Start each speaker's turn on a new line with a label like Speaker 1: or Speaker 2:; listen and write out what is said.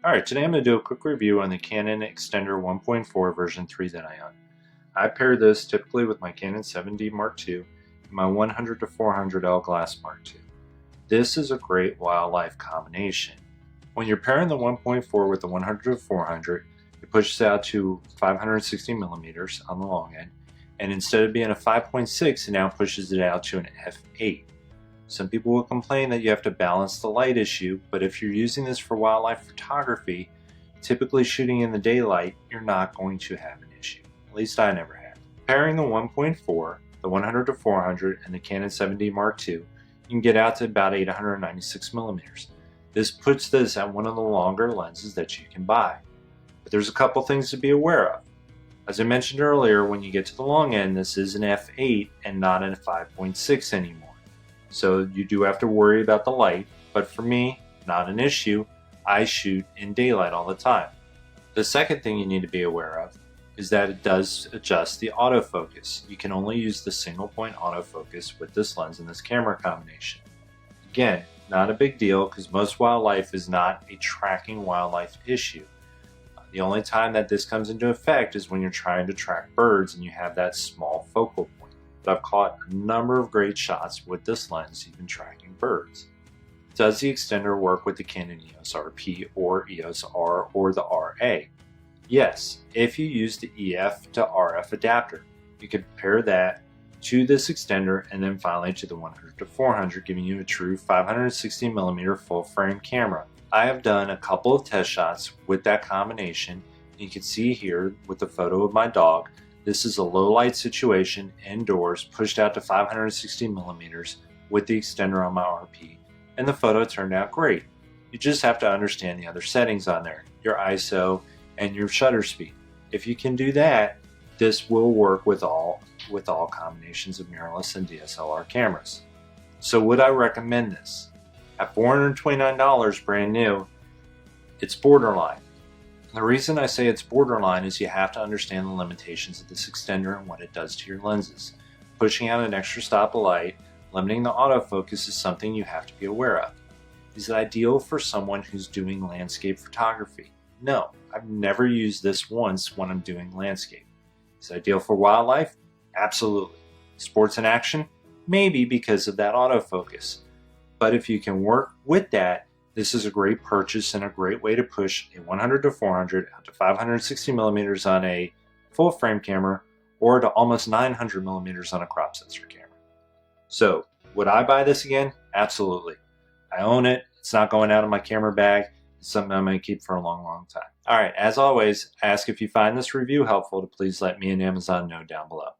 Speaker 1: Alright, today I'm going to do a quick review on the Canon Extender 1.4 version 3 that I own. I pair this typically with my Canon 7D Mark II and my 100-400L Glass Mark II. This is a great wildlife combination. When you're pairing the 1.4 with the 100-400, it pushes out to 560mm on the long end, and instead of being a 5.6, it now pushes it out to an f8. Some people will complain that you have to balance the light issue, but if you're using this for wildlife photography, typically shooting in the daylight, you're not going to have an issue. At least I never have. Pairing the 1.4, the 100-400, and the Canon 7D Mark II, you can get out to about 896mm. This puts this at one of the longer lenses that you can buy. But there's a couple things to be aware of. As I mentioned earlier, when you get to the long end, this is an f8 and not a 5.6 anymore. So you do have to worry about the light, but for me, not an issue. I shoot in daylight all the time. The second thing you need to be aware of is that it does adjust the autofocus. You can only use the single point autofocus with this lens and this camera combination. Again, not a big deal because most wildlife is not a tracking wildlife issue. The only time that this comes into effect is when you're trying to track birds and you have that small focal point. But I've caught a number of great shots with this lens even tracking birds. Does the extender work with the Canon EOS RP or EOS R or the RA? Yes, if you use the EF to RF adapter. You can pair that to this extender and then finally to the 100-400, giving you a true 560mm full frame camera. I have done a couple of test shots with that combination. You can see here with the photo of my dog, this is a low light situation indoors pushed out to 560mm with the extender on my RP, and the photo turned out great. You just have to understand the other settings on there, your ISO and your shutter speed. If you can do that, this will work with all combinations of mirrorless and DSLR cameras. So would I recommend this? At $429 brand new, it's borderline. The reason I say it's borderline is you have to understand the limitations of this extender and what it does to your lenses. Pushing out an extra stop of light, limiting the autofocus is something you have to be aware of. Is it ideal for someone who's doing landscape photography? No, I've never used this once when I'm doing landscape. Is it ideal for wildlife? Absolutely. Sports and action? Maybe because of that autofocus. But if you can work with that, this is a great purchase and a great way to push a 100-400 out to 560mm on a full frame camera or to almost 900mm on a crop sensor camera. So, would I buy this again? Absolutely. I own it. It's not going out of my camera bag. It's something I'm going to keep for a long, long time. Alright, as always, I ask if you find this review helpful to please let me and Amazon know down below.